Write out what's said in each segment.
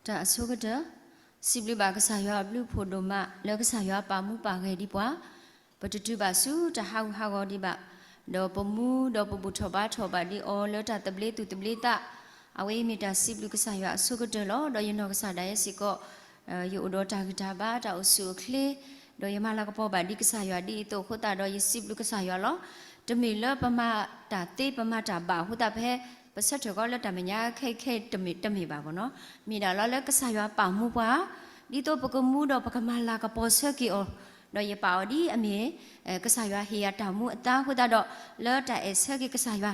တာအစိုးကတစီဘလဘာကစားရဘလူဖို့ဒမလကစားရပါမှုပါခဲ့ဒီပွားပတတူပါစုတဟောက်ဟာဂောဒီပါဒေါ်ပမှုဒေါ်ပပူထောပါဒီအော်လတာတပလေးသူတပလေးတာအဝေးမီတာစီဘလူကစားရအစိုးကတလောဒေါ်ယနောကစားတဲ့စီကောယူဒေါ်တာဂတာပါတာအဆူခလေဒေါ်ယမလာကပေါ်ပါဒီကစားရဒီတော့ခတာဒေါ်ယစီဘလူကစားရလောတမီလပမတာတေပမတာပါဟုတ်တာဖဲပစတ်ထောလက်တမညာခိတမီပါဘောနော်မိတာလောလကစားရပါမှုပါဒီတော့ပကမှုတော့ပကမလာကပေါ်ဆက်ကီအောတော့ရပါဒီအမေကစားရဟေရတာမှုအသားဟုတ်တာတော့လောတာအဆက်ကီကစားရ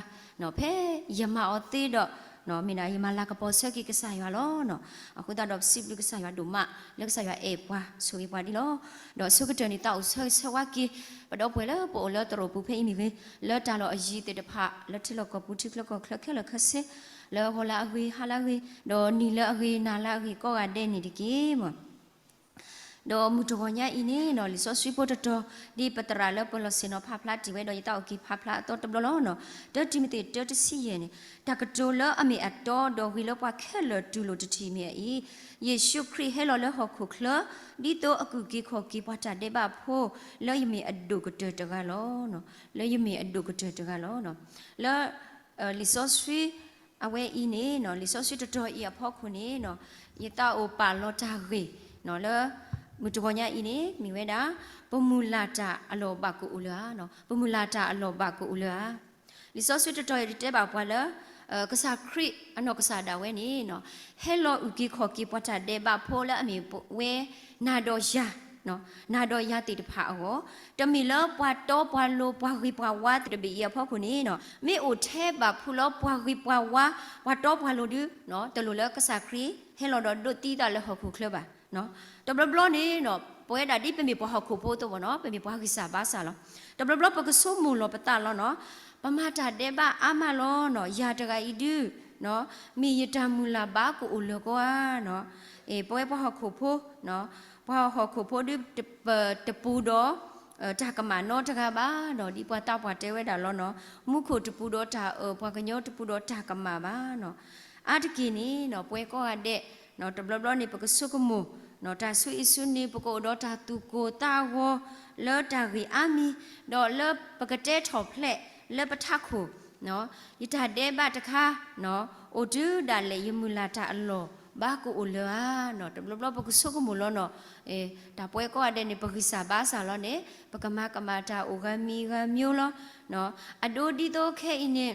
နော်ဖဲယမအောတေတော့နော်မိနာယမလာကပေါ်ဆက်ကီကစားရလောနော်အခုတော့စစ်လူကစားရဒုမလက်ကစားရအေပွားဆိုရပါဒီလောတော့ဆုကတနီတောက်ဆဝကီပတော့ပွဲလောပေါ်လောတရပူဖေးမိပဲလောတာလောအကြီးတဲ့တဖလက်ထလောကပူတိကလောကခလခလခဆေလောဟလာအဝေဟာလာဝေတော့နီလအဝေနာလာဝေကောကတဲ့နေဒီကေမတော့မူတော်ညာအင်းနေနော်လီဆိုဆွေပေါ်တော်ဒီပတရာလပလစင်နဖဖလာတီဝဲတော့ရတောက်ကီဖဖလာတော့တဘလောနော်တော်တီမတီတော်တစီရဲ့တကတိုလအမေအတော်တော်ဝီလောပွားခဲလဒူလိုတတီမြေယေရှုခရစ်ဟဲလောလဟခုခလဒီတော့အကူကီခေါ်ကီပွားတတဲ့ပါဖို့လောယမေအဒုကတတကလောနော်လောယမေအဒုကတတကလောနော်လောလီဆိုဆွေအဝဲအင်းနေနော်လီဆိုဆွေတော်ဤအဖို့ခုနေနော်ယတာအိုပါလောတာရေနော်လောမူတဘောညာအင်းနေမိဝဲတာပမူလာတာအလောဘကူဦးလာနော်ပမူလာတာအလောဘကူဦးလာလီဆိုဆွေတော်ရတဲ့ပါပွားလာကစားခရစ်အနောကစားတာဝဲနေနော်ဟဲလောဥကီခေါ်ကီပွားတာတဲ့ပါဖိုးလာအမေဝဲနာတော်ယာနော်နာတော်ယာတိတဖာဟောတမီလောပွားတော့ပွားလိုပွားရီပွားဝါတဘီရဖောက်ခုနေနော်မေအိုထဲပါဖူလောပွားရီပွားဝါဝါတော့ပွားလိုဒီနော်တလူလောကစားခရစ်ဟဲလောတော့ဒုတီတာလဟခုခလပါနော်တဘလဘလနေနော်ပွဲတာဒီပမေပွားဟခုဖို့တော့နော်ပမေပွားကိစားပါစားလောတဘလဘလပကဆုမူလောပတာလောနော်ပမာတာတဲ့ပါအာမလောနော်ယာတကဤဒုနော်မိယတမူလာပါကိုအလောကွာနော်ပွဲပွားဟခုဖို့နော်ပွားဟခုဖို့ဒီတပူတော့တာကမနောတကပါနော်ဒီပွားတောက်ပွားတဲဝဲတာလောနော်မုခုတပူတော့တာပွားကညောတပူတော့တာကမပါနော်အာတကီနီနော်ပွဲကောတဲ့နော်တဘလဘလနေပကဆုကမူနော်တာဆွေအဆုနေပကိုတော့တာသူကိုတာဝလောတာရီအာမီတော့လောပကတဲ့ထော်ဖလက်လောပထခုနော်ယတတဲ့ဘတခါနော်အိုဒူဒါလေယမူလာတာအလောဘာကိုအလောနော်တဘလဘလပကဆုကမူလောနော်တာပွဲကောတဲ့နေပကိစာဘာစာလောနေပကမကမတာအိုဂမီဂမျိုးလောနော်အဒိုဒီတော့ခဲအင်းနေ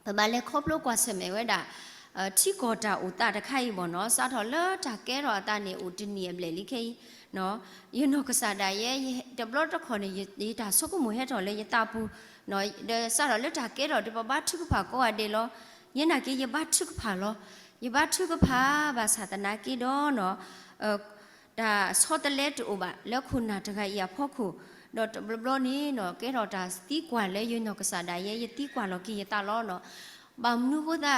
ပပလေခေါပလောကွာစမဲဝဲတာတီကောတာဥတာတခိုင်ဘောနော်စားတော်လာတာကဲတော်အတနေဥတနီယဘလေလိခေနော်ယနောကစားတာရဲ့တဘလတ်ခေါ်နေဒီတာဆုကမဟဲတော်လေယတာပူနော်စားတော်လက်တာကဲတော်ဒီပပထုကဖာကောအတေလောညနာကေယဘထုကဖာလောယဘထုကဖာဘာသာတနာကေတော့နော်ဒါဆောတလက်တူပါလက်ခုနာတခိုင်ရဖောက်ခုတော့ဘလဘလနီနော်ကဲတော်တာတီကွာလေယနောကစားတာရဲ့ယတီကွာလောကေယတာလောနော်ဘာမနုဘဒ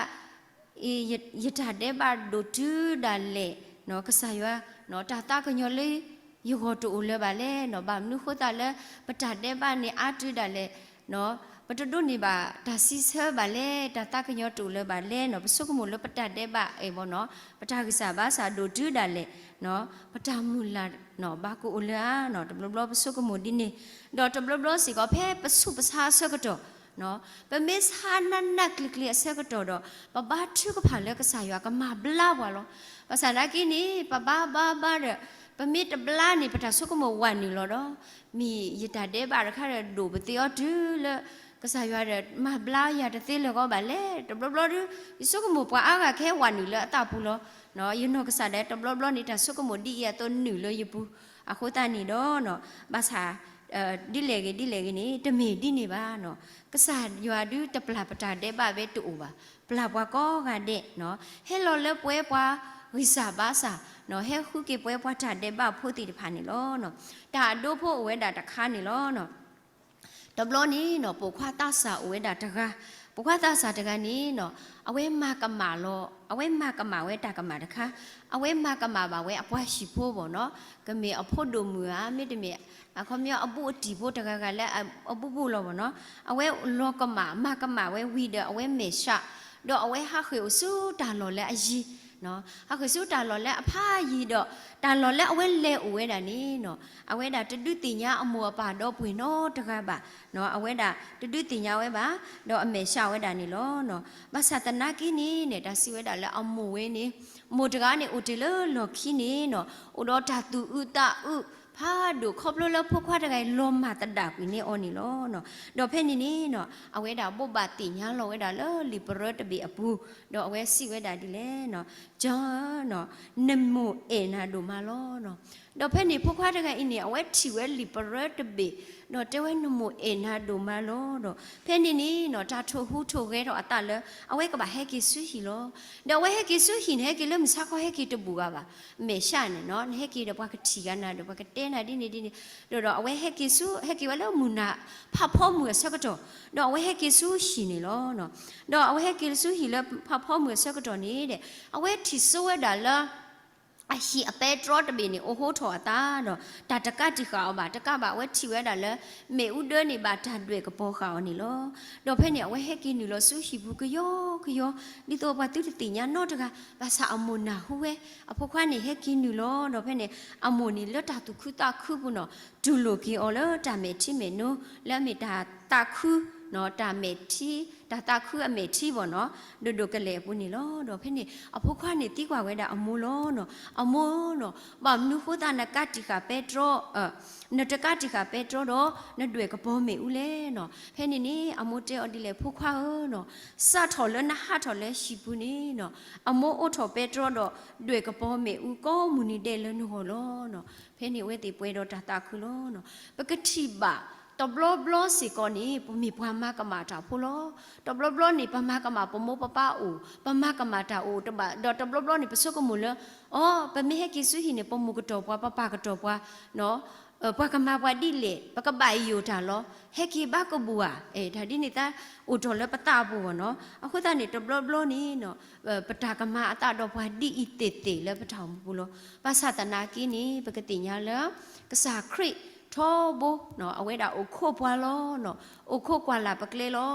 ယတတဲ့ဘာဒိုတူဒါလေနော်ကစားရနော်တာတာကညောလေယူဟောတူလေပါလေနော်ဘာမနုခတာလေပတတဲ့ဘာနေအာတူဒါလေနော်ပတဒုနေပါဒါစီဆာပါလေတာတာကညောတူလေပါလေနော်ပစုကမလို့ပတတဲ့ဘာအေဘောနော်ပတာကစားဘာစာဒိုတူဒါလေနော်ပတာမူလာနော်ဘာကိုလာနော်တဘလဘလပစုကမဒီနေတော့တဘလဘလစီကဖဲပစုပစာဆကတော့နော်ပမေစဟာနနကလကလအစကတော့ပဘာထုကဖာလကဆာယကမဘလာဝါလောပစနာကိနီပဘာဘာဘာရပမေတဘလာနေပတာဆုကမဝန်နီလောတော့မိယတတဲ့ဘာရခရဒိုဘတေောဒူလကဆာယရမဘလာရတဲ့သေးလောကဘာလေတဘလဘလဒီဆုကမပွားအားကခဲဝန်နီလအတာပူလောနော်ယနောကဆာတဲ့တဘလဘလနေတာဆုကမဒီရတော့နူလောယပူအခုတန်နီတော့နော်ဘာသာဒီလေကြီးနေတမေဒီနေပါနော်ကစားရွာဒူတပလာပတာတဲ့ပါပဲတူပါပလာပွားကောကတဲ့နော်ဟဲလောလဲပွဲပွားဝိစာဘာစာနော်ဟဲခုကေပွဲပွားတာတဲ့ပါဖို့တီတဖာနေလောနော်ဒါဒို့ဖို့ဝဲတာတခါနေလောနော်တဘလောနီနော်ပိုခွာတာစာဝဲတာတကားပုခတာစာတကနီနော်အဝဲမကမာလောအဝဲမကမာဝဲတာကမာတခါအဝဲမကမာပါဝဲအပွားရှိဖို့ပေါ့နော်ကမေအဖို့ဒုံမူဟာမိတမေအခုမြေအပူအတီဖို့တကကလည်းအပူပူလောပေါ့နော်အဝဲလောကမာမကမာဝဲဝီဒအဝဲမေရှာတော့အဝဲဟာခေဆူတာလောလဲအကြီး เนาะเขาคือสู้ตาหล่อและผ้ายีดอกตาหล่อและเอาไว้เละเอาไว้ด่านี้เนาะเอาไว้ด่าจะดื้อตีญาเอามัวป่าดอกปุยโนตะกะบะเนาะเอาไว้ด่าจะดื้อตีญาไว้บะดอกอเมชาไว้ด่านี่ล้อเนาะภาษาตนากินี่เนี่ยด่าสิไว้ด่าแล้วเอามัวไว้นี่มัวตะกะนี่อุติเลหลอกขี้นี่เนาะอุดอตาตูอุตาอุพาดูครบแล้วพวกว่าตะไงลมมาตะดักอีนี่ออนี่ล้อเนาะดอกเพนนี่เนาะเอาไว้ด่าบบาติญาเราไว้ด่าแล้วลิเปรตะบีอปูดอกเอาไว้สิไว้ด่าดิเลเนาะจ้าเนาะนโมเอนาดูมาล้อเนาะดอกเพนนี่พวกว่าตะไงอีนี่เอาไว้ที่ไว้ลิเปรตะบีเนาะเจ้าไว้นโมเอนาดูมาล้อเนาะเพนนี่เนาะจ้าโทหูโทเกเนาะอัตตาเลเอาไว้ก็บ่าให้กิสุหิล้อดอกไว้ให้กิสุหิให้กิเลมซักก็ให้กิตะบูกะบ่าเมชาเนี่ยเนาะให้กิดอกว่ากะทิกันนะดอกว่ากะเตนะดินี่ดอกเอาไว้ให้กิสุให้กิว่าแล้วมุนาพะพ่อมือซักก็ดอกเอาไว้ให้กิสุหินี่ล้อเนาะดอกเอาไว้ให้กิสุหิแล้วพะพ่อมือซักก็ดอกนี้เด้เอาไว้ที่สู้ไว้ดาละอาชีอเปโตรตะบีนี่โอ้โหถอตาเนาะตาตะกะติขาวบาตะกะบาไว้ที่ไว้ดาละเมอุเดนี่บาตาด้วยกะปอขาวนี่ล้อดอกเพเนี่ยเอาไว้ให้กินนี่ล้อสุหิบุกะยอนี่ตัวบาตุติญาโนตะกะภาษาอมุนาฮูเวอพวกว่านี่ให้กินนี่ล้อดอกเพเนี่ยอมุนี่เลตาตุคุตาคุบุเนาะดูโลกีออเลตาเมทิเมโนและเมตาตาคุเนาะตาเมทีตาคืออเมทีบ่เนาะดูกะเลปุนี่ล้อดอกเพนี่อพวกว่านี่ติกว่าไว้ดาอมูล้อเนาะอโมเนาะบามนุโคตานกะติกาเปโตรนตกะติกาเปโตรเนาะนด้วยกะปอเมอุเลเนาะเพนี่อโมเตอดิเลพวกว่าเนาะซาถอเลนะหะถอเลชิปุนี่เนาะอโมโอถอเปโตรเนาะด้วยกะปอเมอุก็มุนี่เดเลนโหล้อเนาะเพนี่เวติป่วยดอตาคือล้อเนาะปกติบะตบล้อสิก่อนนี้มีความมากมาตาพูล้อตบล้อนี่ปมากมาปโมปป้าอูปมากมาตาอูตบะดอตบล้อนี่ปสุกมุลอ๋อปไม่ให้กิสุหิเนี่ยปมูกตบว่าป้ากตบว่าเนาะปากมาว่าดิเลปากบายอยู่ตาล้อให้กิบ้ากบัวถ้าดินี่ตาอุทอแล้วปตาบัวเนาะอะคุตานี่ตบล้อนี่เนาะปตากมาตาดอกว่าดิอิเตแล้วปะทองบุโลภาษาตนากีนี่ปกติญาแล้วกษาคริทอบุเนาะเอาไว้ดาโอโคปวาลอเนาะโอโคกวาลาปะเกลลอ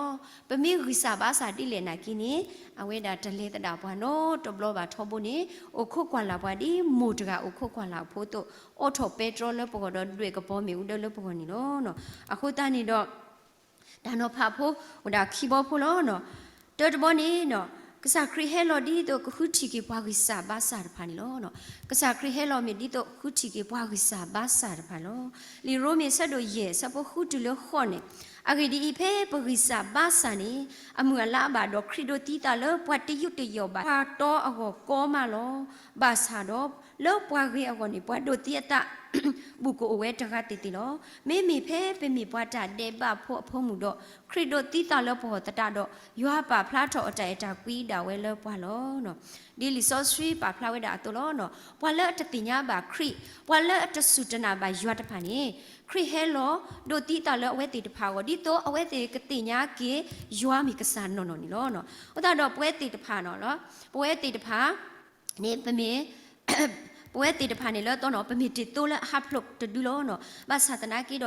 ปะมีริซาบาสาดิเลนากินีเอาไว้ดาทะเลตะดาปวาโนตบลอบาทอบุนี่โอโคกวาลาปวาดิมูตกะโอโคกวาลาโพโตโอทอเปโตรเลปกอดด้วยกะปอมิอุเดเลปกอนี่เนาะอะคุตานี่ดอกดานอพาโพอุดาคีบอโพลอเนาะตดบอนี่เนาะกษาคริเฮลอดีโตคุชิกิปวากิสาบาสาพานิโลเนาะกษาคริเฮลอมีดีโตคุชิกิปวากิสาบาสาพาโลลิโรเมซาโดเยซาปคุตุเลขอเนอากิดีอีเพปกิสาบาสานีอมัวลาบาดอคริโดติตาเลปวติยุตยอบาพาโตอโกโกมาโลบาสาดอเลปวากิอโกนิปวโดติตาบุกโอเวตกะติติโลเมมีเพเปมีปวตาเดบาพมุดอคริโดติตาเลปอตตาดอยัวปาพลาทออใจตากุยดาเวเลปวาโลเนาะดิลิซอสรีปาพลาเวดาตุโลเนาะปวาเลตติญาบาคริปวาเลตสุตนาบายัวตพานีคริเฮโลโดติตาเลเวติตพาวดิโตอเวติกติญาเกยัวมิกสานโนโนนี่โลเนาะอุตาดอปเวติตพาเนาะปเวติตพานี่เปเมปวยติดผ่านนี่แล้วตอนนั้นเป็นมีติดตัวแล้วฮับหลบจะดูล้อเนาะภาษาตะนากีด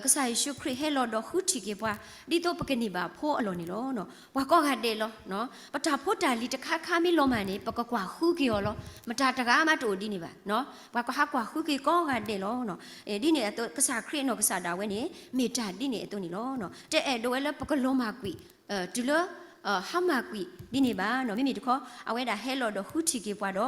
ก็ใส่ชุคริให้เราดอกหุ่นที่เก็บว่าดิโตปกติบ่าพ่ออร่อยนี่ล้อเนาะว่าก็หัดเดล้อเนาะปะตาพ่อตาลีจะข้าไม่ลงมานี่ปะก็กว่าหุ่นกี่ล้อมาตาตะก้ามาตัวดีนี่บ่าเนาะว่าก็ฮักกว่าหุ่นกี่ก็หัดเดล้อเนาะดิเนี่ยตัวภาษาคริเนาะภาษาดาวนี่มีตาดิเนี่ยตัวนี่ล้อเนาะแต่โดยแล้วปะก็ลงมากุยจุลห้ามากุยดินี่บ้าเนาะไม่มีทุกข้อเอาไว้ด่าเฮโลดหุ่นที่เก็บว่าดอ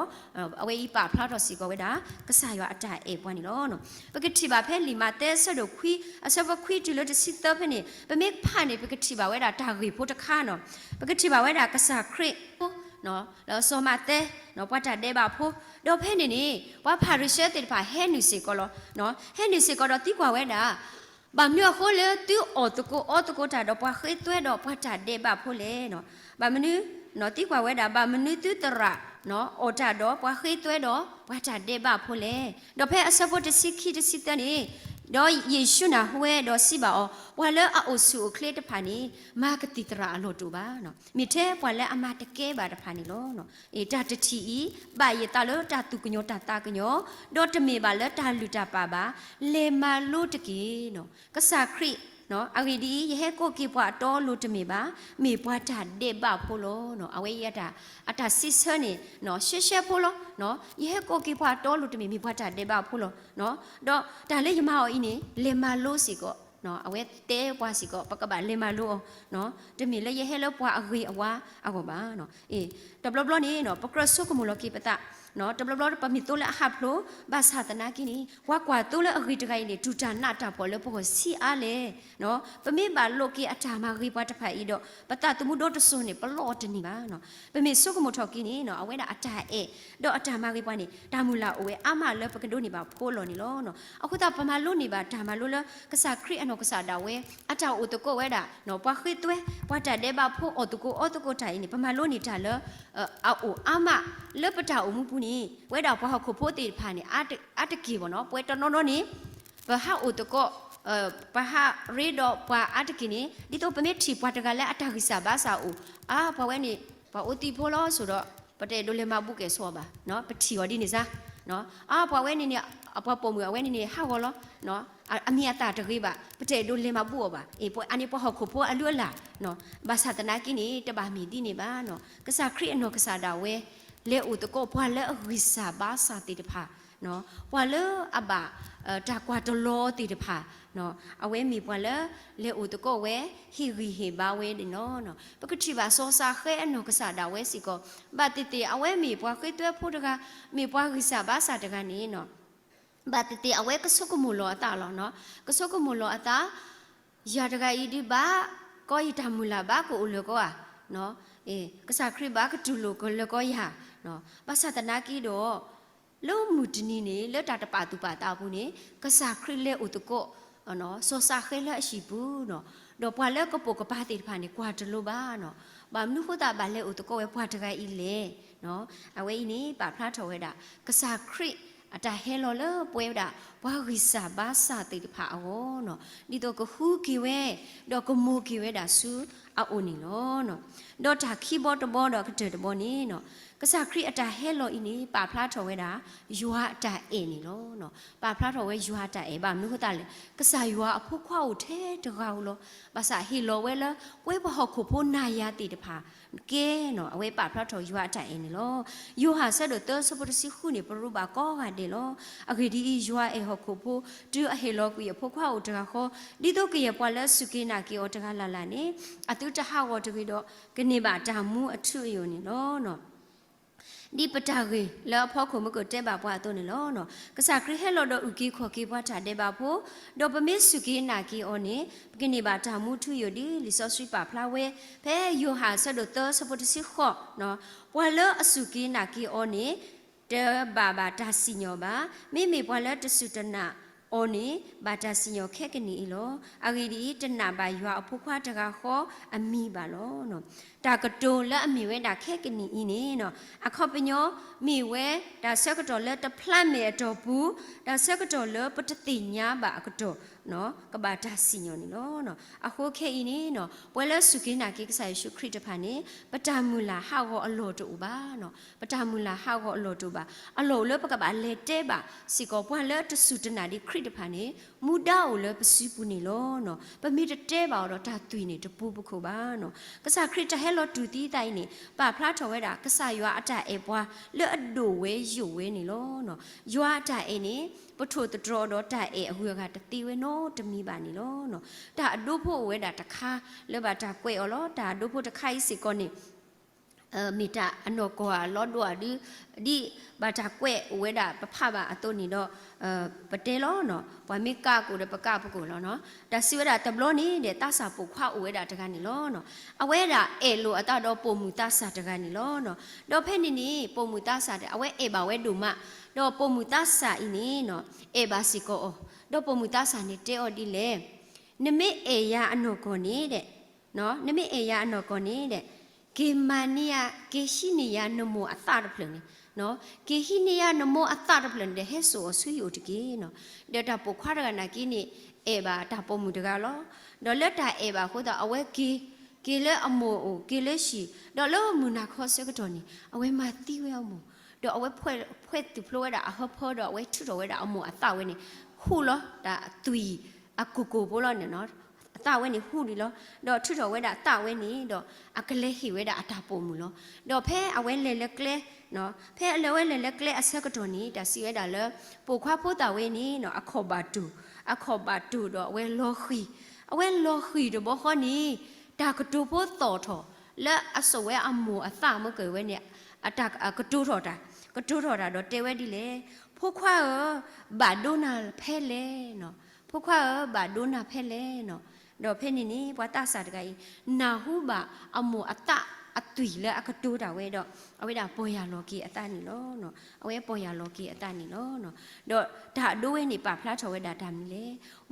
เอาไว้อีป่าพลาดสิก็ไว้ด่าก็ใส่ว่าอาจารย์ปวนี่ล้อเนาะปกติบ่าเพลิมาเตสดคุยอาศัยว่าคุยจุลจะสิเตอร์เพนี่เป็นเมฆผ่านนี่ปกติบ่าไว้ด่าตากีพุทธข้าเนาะปกติบ่าไว้ด่ากษาคริเนาะแล้วสมาเตเนาะว่าจะได้บ่าพูดอกเพนี่ว่าพาริเชติป่าเฮนุสิก็ล้อเนาะเฮนุสิก็ดอที่กว่าไว้ด่าบางเนื้อเขาเลยติ้วออตโกจ่าดอกว่าเคยตัวดอกว่าจ่าเดบ่าพูเลยเนาะบางมื้อเนาะที่กว่าไว้ด่าบางมื้อติ้วตระเนาะอจ่าดอกว่าเคยตัวดอกว่าจ่าเดบ่าพูเลยดอกเพออาศัยว่าจะสิคิดสิตานี่ดอกเยซูนะหัวดอกสิบ่าว่าเลออุสุเคลตพานีมากติตระโลดูบ้าเนาะมีเทว่าเลอมาตะเกบาตพานีโลเนาะตาตะทีบ่ายตาเลตาตุกญตาตากญดอตเมบาเลตาลุตาปาบาเลมาโลตะเกเนาะกษาคริ เนาะอาวีดียเฮโกกีปัวโตลูตมีบามีปัวตาเดบาโพโลเนาะเอาไว้ยะตาอัตาซิเซนี่เนาะเชโพโลเนาะยเฮโกกีปัวโตลูตมีปัวตาเดบาโพโลเนาะดอตาเลยยมาเอาอีนี่เลมาโลสิโกเนาะเอาไว้เตปัวสิโกปะกะบะเลมาโลเนาะตมีเลยยเฮโลปัวอาวีอวาอากบาเนาะตบลบๆนี่เนาะปะกระสุกมุลกีปะตาเนาะตบลบๆปะมีตุละฮับโลบาสาตนากินี่ว่ากว่าตุละอวีตะไกนี่จุจานาตาปอเลปอสิอาเลเนาะปะมีบาโลกีอาจามารีปัตะไผอีดอปะตาตุมุโดตะซุนี่ปะลอตนี่บาเนาะปะมีสุกมุทอกินี่เนาะเอาไว้ดาอาจาดออาจามารีปานี่ตามุลาโอเวอามาเลปะกะโดนี่บาโพโลนี่โลเนาะอะคุตาปะมาโลนี่บาตามาโลละกะสาคริอะโนกะสาดาเวอาจาอุตโกเวดาเนาะปะคิตเวปะตาเดบาโพอตุโกไทนี่ปะมาโลนี่ตาเลอาโออามาเลปะตาอุมุปุนี่เวดาปะฮะคุโพติพานี่อาตะกีบ่เนาะปวยตะโนโนนี่ปะฮะอุตโกปะฮะรีดอปะอาตะกีนี่ดิโตปะเมทิปะตะกะและอาตะกิสาบาซาอูปะเวนี่ปะอุติโพโลสุดอปะเตโดเลมาบุเกซอบาเนาะปะทิวดินี่ซะเนาะปะเวนี่เนี่ยปะปมือเวนี่ฮาวอลเนาะอามีอาตาตะกีบะปะเตโดเลมาบุบาปะอันนี้ปะฮะคุโพอะลัวละเนาะบาสาตนากินี่ตะบามีดินี่บาเนาะกะสาคริอะโนกะสาดาเวเลอุตโกพวาเลอวิสาบาสาติตภาเนาะพวาเลอบะตากวาตโลติตภาเนาะเอาเวมีพวาเลอุตโกเวฮิริเฮบาเวดิเนาะปกติบาโซซาเขอโนกษาดาเวสิโกบาติติเอาเวมีพวาเคยตัวพูดกะมีพวาวิสาบาสาตกะนี้เนาะบาติติเอาเวกสุกมุโลอตาลเนาะกสุกมุโลอตายาตกะอีดิบาก็อิตามุลาบาโกอุลโกอะเนาะกษาคริบากะตุโลโกลโกยาเนาะภาษาตนากีโดโลมุดนีนี่เลตาตปาตุปาตาบุนี่กษาคริเลอุตโกเนาะโซซาเคเลชิบูเนาะดอปวาเลกโปกปาติพานี่กวาตโลบาเนาะบามนุโคตาบาเลอุตโกเวปวาตกะอีเลเนาะเอาไว้นี่ปาพระทเวดากษาคริอาจจะเฮโลเลป่วยดาว่าวิสาบาสาติพาโอเนาะนี่ตัวก็ฮูกิเวดอกก็มูกิเวดาสูอาโอนี่เนาะดอจากคีย์บอร์ดบอดอกเจอดบอนี่เนาะกษาคริอาจจะเฮโลอินี่ปาพระทเวดายัวจ่าเอนี่เนาะปาพระทเวยัวจ่าเอบามนุโคตาเลยกษายัวอภุขวาอุเทตะกาวโลภาษาฮิโลเวลเวบหอกขุโพนายาติตพาเกเนาะเอาไว้ปาพระทยัวจ่าเอนี่เนาะยูหาเสดเตอร์สปุริสิขุนี่ปรุบาก็กันเดโลอะคือดียัวเอหอกขุโพดูอะเฮโลกุยภุขวาอุตะกะขอดิโตกิยปวาลสุกินากิอตะกะลาลานี่อะตุตะหาวตะกิโดกนิบาตามูอทุอยู่นี่เนาะဒီပတာကေလောဖောက်ခုမကိုတဲပါပွားတော့နေလောနော်ကစားခရဟဲလောဒဥကီခေါ်ကေပွားတာတဲပါဖို့ဒေါ်ပမစ်စုကီနာကီအောနေပကိနေပါတာမှုထူယဒီလီဆော့ဆွီပါဖလာဝဲဖဲယိုဟာဆဒတော့စပတ်စီခေါ်နော်ပွာလောအစုကီနာကီအောနေတဲဘာဘာတာစီညောပါမိပွာလောတဆုတနာအော်နေဘာတာစီညောခက်ကနီလောအဂီဒီတနာပါရွာအဖို့ခွားတကခေါ်အမိပါလောနော်တာကတုံလက်အမိဝဲတာခက်ကနီအင်းနေနော်အခေါပညောမိဝဲတာဆက်ကတော်လက်တဖလတ်မေတော်ဘူးတာဆက်ကတော်လက်ပတတိညာပါအကတော်နော်ကဘာတာစီညောနေလောနော်အခုခဲအင်းနေနော်ပွဲလက်စုကိနာကိကဆိုင်ရှုခရစ်တဖာနေပတာမူလာဟောက်အလောတူပါနော်ပတာမူလာဟောက်အလောတူပါအလောလက်ပကပါလေတဲပါစီကောပွဲလက်တဆုတနာဒီခရစ်တဖာနေမူဒါကိုလက်ပစီပူနေလောနော်ပမိတတဲပါတော့တာတွီနေတပူပခုပါနော်ကစားခရစ်တဟဲလောတူတီတိုင်းနေပါဖလားထော်ဝဲတာကစားရွာအတအေပွားလက်အဒိုဝဲယူဝဲနေလောနော်ရွာအတအေနေပထိုတတော်တော့တအေအဟွေကတတိဝဲနော်တမီပါနေလောနော်ဒါအဒိုဖို့ဝဲတာတခါလက်ပါတာကွဲ့အော်လောဒါအဒိုဖို့တခိုက်စီကောနေမီတာအနောကောလောဒွာဒီဘာတာကွဲ့ဝဲတာပဖပါအတုန်နေတော့ပတဲလောနော်ဘွာမိကကိုပကပကိုလောနော်ဒါစီဝဲတာတဘလောနေတဲ့တဆာပုခွာဝဲတာတကနေလောနော်အဝဲတာအဲလိုအတတော့ပုံမူတဆာတကနေလောနော်တော့ဖဲ့နေနေပုံမူတဆာတဲ့အဝဲအဲပါဝဲဒုမတော့ပုံမူတဆာအင်းနေနော်အဲပါစီကိုတော့ပုံမူတဆာနေတဲအော်ဒီလေနမေအေရအနောကောနေတဲ့နော်နမေအေရအနောကောနေတဲ့ကေမာနီယာကေရှိနီယာနမောအသရဖလနေနော်ကေဟိနီယာနမောအသရဖလနေဟဲဆိုဆွေယိုတကေနော်ဒေတာပုခွာရကနာကိနေအေဘာတာပုံမူတကလောဒေါ်လက်တာအေဘာခိုးတာအဝဲကေလဲအမောကေလဲရှိဒေါ်လောမူနာခေါ်စကတော်နီအဝဲမာတီဝဲအမောဒေါ်အဝဲဖွဲ့တူဖလိုဝဲတာအဟဖောဒေါ်အဝဲထုတော်ဝဲတာအမောအသဝဲနေခုလောဒါအသွီအကူကိုဘောလောနေနော် ตาเวนี่หูดิล้อดอทุดอเวดาตาเวนี่ดออะกะเลหิเวดาอะตาปมุล้อดอเพอเวเลเลกเลเนาะเพอเลเวเลเลกเลอะเซกะตอนี่ดาซีเวดาเลปูควาโพตาเวนี่เนาะอะขอบาตูดอเวโลขีအဝဲလောခီတဘောခေါနီဒါကတူဖို့တော်ထောလက်အစဝဲအမူအသမကွယ်ဝဲเนี่ยအတကတူထောတာတော့တဲဝဲဒီလေဖိုးခွာဘာဒိုနာဖဲလေနော်ဖိုးခွာဘာဒိုနာဖဲလေနော်တော့ဖဲနေနေဘွာတာစာတကကြီးနာဟုဘာအမူအတအတူလေအကတူတာဝဲတော့အဝဲဒါပေါ်ရလောကီအတနီလောနော်အဝဲပေါ်ရလောကီအတနီလောနော်တော့ဒါဒိုးဝဲနေပါဖလားချော်ဝဲဒါဒါမီလေ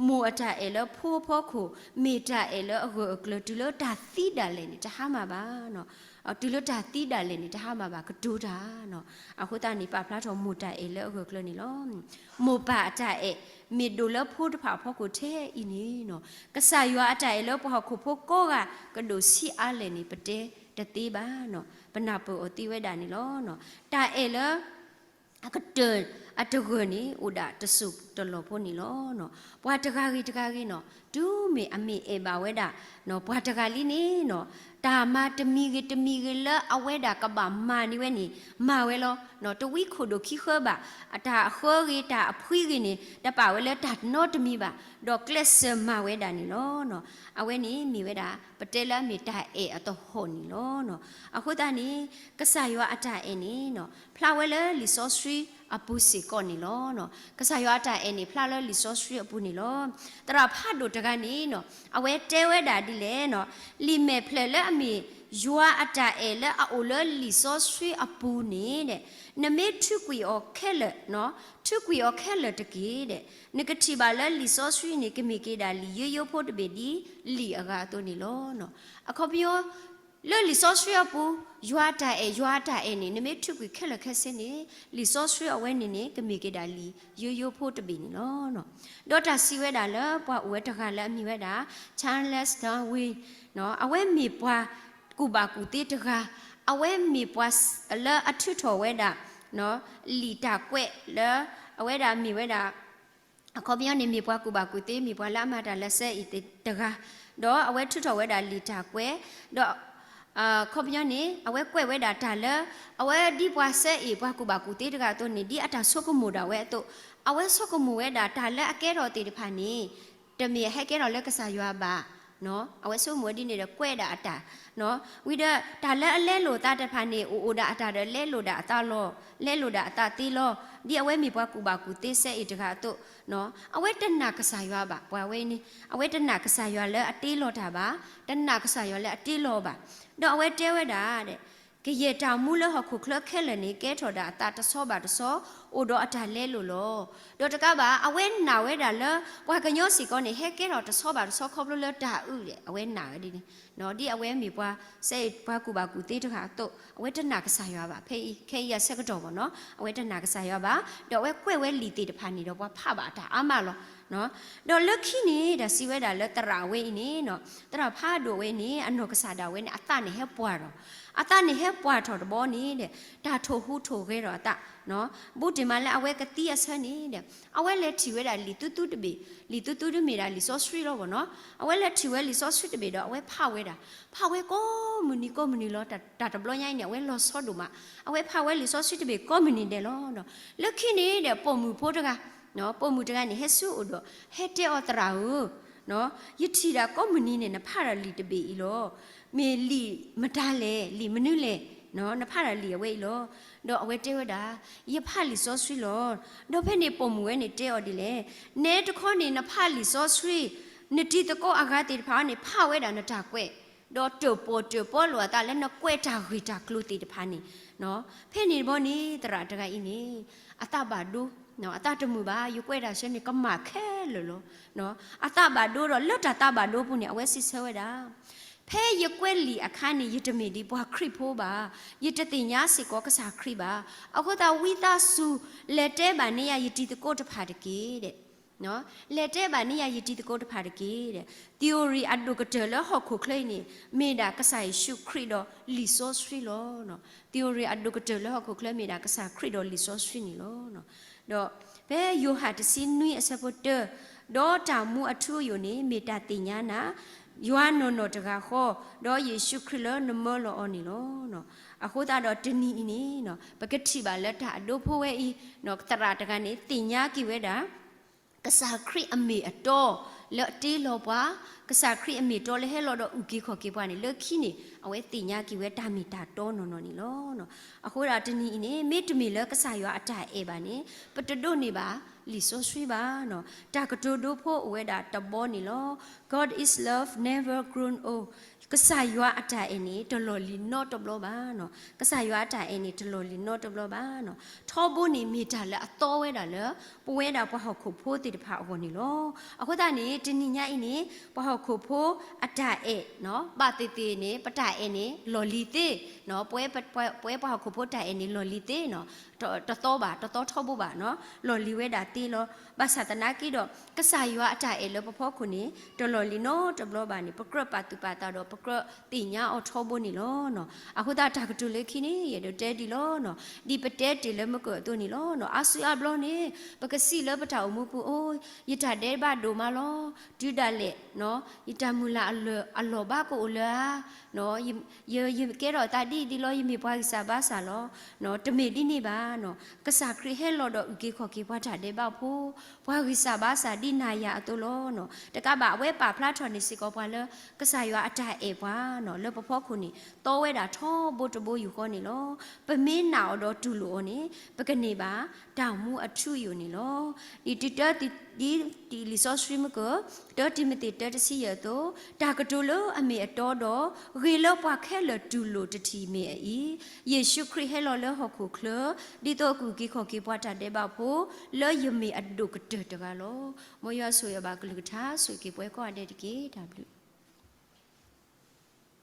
မူအတအဲလဖိုးဖို့ခုမေတာအဲလအကလတူလဒါသီဒါလေနေတဟာမှာပါနော်တူလဒါသီဒါလေနေတဟာမှာပါကတူတာနော်အခုတနီပါဖလားချော်မူတာအဲလအကလနေလောမူပါအတအဲမေဒိုလဖိုးတဖာဖို့ကိုထဲအင်းနေနော်ကဆာရွာအတအဲလပေါ်ခုဖို့ကိုကဒိုစီအားလေနေပတဲတတိပါနော်ပနာပူအတိဝဲတာနီလောနော်တာအဲလအကတအတဂနီဥဒတဆုတလောဖို့နီလောနော်ဘွာတကာကြီးနော်ဒူးမေအမေအေပါဝဲတာနော်ဘွာတကာလီနီနော်တာမတမီကြီးလအဝဲတာကဘာမာနီဝဲနီမာဝဲလောနော်တဝိခုဒိုခိခောဘာအတာအခောကြီးတာအဖွိကြီးနီတပါဝဲလဲတာနော်တမီပါဒေါကလစ်မာဝဲတာနီလောနော်အဝဲနီမီဝဲတာပတဲလာမီတာအေအတဟိုနီလောနော်အခုတနီကဆာယောအတာအေနီနော်ဖလာဝဲလဲလီဆိုစထရီအပူစီကောနီလောနော်ကဆာယောအတာအေနီဖလာလဲလီဆိုစထရီအပူနီလောတရာဖတ်ဒိုတကနီနော်အဝဲတဲဝဲတာဒီလေနော်လီမဲဖလဲလဲအမီယွာအတာအဲလဲအိုလလီဆိုစထရီအပူနေတဲ့နမေထုကွီအောခဲလနော်ထုကွီအောခဲလတကြီးတဲ့နဂတိပါလဲလီဆိုစထရီနေကမီကေတာလီယိုဖို့တပေဒီလီအကာတိုနီလောနော်အခုပြောလဲလီဆိုစထရီအပူယွာတာအဲနေနမေထုကွီခဲလခဲစင်းနေလီဆိုစထရီအဝဲနေနေကမီကေတာလီယိုဖို့တပေနီလောနော်ဒေါ်တာစီဝဲတာလဲပွားဝဲတခါလဲအမိဝဲတာချန်လက်စတာဝီနော်အဝဲမီပွားကူဘာကူတေတကအဝဲမီပွားလဲအထုထော်ဝဲတာနော်လီတာကွဲ့လဲအဝဲတာမီဝဲတာအခုပြောနေမီပွားကူဘာကူတေမီပွားလာမတာလက်ဆက်ဤတေတကတော့အဝဲထုထော်ဝဲတာလီတာကွဲတော့ခေါပညာနေအဝဲကွဲ့ဝဲတာတာလဲအဝဲဒီပွားဆက်ဤပွားကူဘာကူတေတကတော့နေဒီအတာဆုကမူတာဝဲတော့အဝဲဆုကမူဝဲတာတာလဲအကဲတော်တေတဖာနေတမီဟဲကဲတော်လက်ကစားရွာပါနော်အဝဲဆုမွေးဒီနေတဲ့ကွဲ့တာအတာနော်ဝိဒဒါလဲအလဲလို့တာတဖာနေအိုဒါအတာလဲလို့ဒါအတာလောလဲလို့ဒါအတာတီလောဒီအဝဲမီပွားကူပါကူတေးဆက်ဤတခါတော့နော်အဝဲတနာကစားရွာပါပွားဝဲနေအဝဲတနာကစားရွာလဲအတေးလောတာပါတနာကစားရွာလဲအတေးလောပါတော့အဝဲတဲဝဲတာတဲ့ကရတောင်မူလဟခုခလခဲလနေကဲထော်တာအတာတဆောပါတဆောအိုတော့အတာလဲလို့လောတော့တကပါအဝဲနာဝဲတာလဲဘွာကညောစီကောနေဟဲကဲတော့တဆောပါတဆောခေါပလို့လဲတာဥတဲ့အဝဲနာဒီနော်ဒီအဝဲမီပွားစိတ်ဘွာကူပါကူတေးတခါတော့အဝဲတနာကစားရွာပါဖေးခဲရဆက်ကတော့ပေါ့နော်အဝဲတနာကစားရွာပါတော့ဝဲကွဲ့ဝဲလီတေးတဖာနေတော့ဘွာဖပါတာအမလောနော်တော့လက်ခိနေတာစီဝဲတာလဲတရာဝဲနေနော်တရာဖားဒိုဝဲနေအနောကစားတာဝဲနေအတနေဟဲပွားတော့အတနေဟဲပွားထော်တဘောနေတဲ့ဒါထိုဟူထိုခဲတော့အတနော်ဘုဒ္ဓမလဲအဝဲကတိအဆန်းနေတဲ့အဝဲလဲထီဝဲတာလီတူတူတပေလီတူတူတမေတာလီဆော့စထရီတော့ဗောနော်အဝဲလဲထီဝဲလီဆော့စထရီတပေတော့အဝဲဖဝဲတာဖဝဲကောမူနီလောတာတဘလောညိုင်းနေအဝဲလောဆော့ဒူမအဝဲဖဝဲလီဆော့စထရီတပေကောမူနီတယ်လောနော်လက်ခိနေတဲ့ပုံမူဖို့တကနော်ပုံမူတကနေဟဲဆူအိုတော့ဟဲတဲ့အော်တရာဟုနော်ယတိတာကောမူနီနဲ့နဖရလီတပေဤလောမေလီမတားလေလီမနုလေနော်နဖရလီအဝဲလောတော့အဝဲတဲဝတာရဖလီဆော့စထရီလောတော့ဖဲနေပုံမူဝဲနေတဲအော်ဒီလေနဲတခေါနေနဖလီဆော့စထရီနတိတကောအကားတေဖာနေဖဝဲတာနတာကွဲ့တော့တူပေါ်လောတာလည်းနကွဲ့တာခွေတာကလူတေတဖာနေနော်ဖဲနေဘောနေတရာတကအိနေအတဘာဒူနော်အတတမှုပါယူကွဲတာရှင်နေကမခဲလောနော်အတဘာဒူတော့လွတ်တာတဘာဒူပုန်နေအဝဲစစ်ဆဲဝဲတာဖဲရကွက်လီအခါနေရတမီဒီဘွာခရစ်ဖိုးပါရတတိညာစီကောကစားခရစ်ပါအခုတာဝိသစုလက်တဲပါနေရယတိတကိုတဖာတကေတဲ့နော်လက်တဲပါနေရယတိတကိုတဖာတကေတဲ့ theory အဒုကတလဟခုခလိနေမေဒါကဆိုင်ရှုခရစ်တော့လီဆိုစထရီလောနော် theory အဒုကတလဟခုခလမေဒါကစားခရစ်တော့လီဆိုစထရီနီလောနော်တော့ဘဲယိုဟာတစင်းနွေအစဖို့တ ดอจามูอัทุอยู่นี่เมตาติญานะยวนโนโนตะกะขอดอเยซูคริสต์เลนมอลออนี่โลเนาะอะโคตาดอตนีนี่เนาะปะกะทิบาละตาโดโพเวอีเนาะตระตะกะนี่ติญากิเวดากษาคริอเมอโตเลตีโลปากษาคริอเมโตเลเฮโลดอุกิขอกิปานี่เลขี้นี่เอาไว้ติญากิเวตามีตาโตโนโนนี่โลเนาะอะโคดาตนีนี่เมตมีเลกษายัวอะตาเอบานี่ปะตะโดนี่บาลิโซสวีบาเนาะตากะโตโดโพอเวดาตะบอนี่โล God is love never grown old กษายัวอะตาเอนี่ตโลลิโนตบโลบาเนาะกษายัวอะตาเอนี่ตโลลิโนตบโลบาเนาะทอบุนี่มีตาละอโตเวดาเลปเวดาปะหอกขุโพติตะพาอนี่โลอะโคตานี่ตินิญาอีนี่ปะหอกขุโพอะตาเอเนาะบาติตินี่ปะตาเอนี่โลลิเตเนาะปเวปะหอกขุโพตาเอนี่โลลิเตเนาะตะโตบาตะโตทอบุบาเนาะโลลิเวดาติโลบาสาตนากิดอกษายัวอะตาเอเลปะพอคุนี่ตโลลิโนตบโลบานี่ปะกรปาตุปาตาดอปะกรติญาอทอบุนี่โลเนาะอะโคตาตากะตุเลคินี่เยดเตดิโลเนาะดิปะเตติเลมะกอตุนี่โลเนาะอาสุอาบโลนี่ปะกะสิเลปะตาอมุปุโอยยตาเดบาโดมาโลดิดาเลเนาะยตามุลาอัลโลบาโกอุลาเนาะยเกรอตาดิโลยมีปวาสาบาสาโลเนาะตะเมดินี่บาเนาะกษาคริเฮโลดออุกิขอกิปะตาเดบาพูปวาวิสาบาสาดินายาอตุโลเนาะตะกะบะเวปาพระทอนิสิกอปาเลกษายัวอะตาเอปาเนาะเลปะพอคุนี่โตเวดาทอโบตโบอยู่กอนี่โลปะเมนาวดอตุโลนี่ปะกะนี่บาตามูอะทุอยู่นี่โลดิติตะดิลิซอสทรีมก็ตอติมติตะสิยะโตตากะตุโลอเมอตอดอเรลปะแค่ละตุโลตะทีเมอีเยซูคริสต์เฮโลเลฮอคุเคลดิโตกุกิขอกิปวาตาเดบาโพเลยเมอดุกะเตตะกะโลมอยอสุยบากะลุกทาสุกิปวยก็อะเดติเก W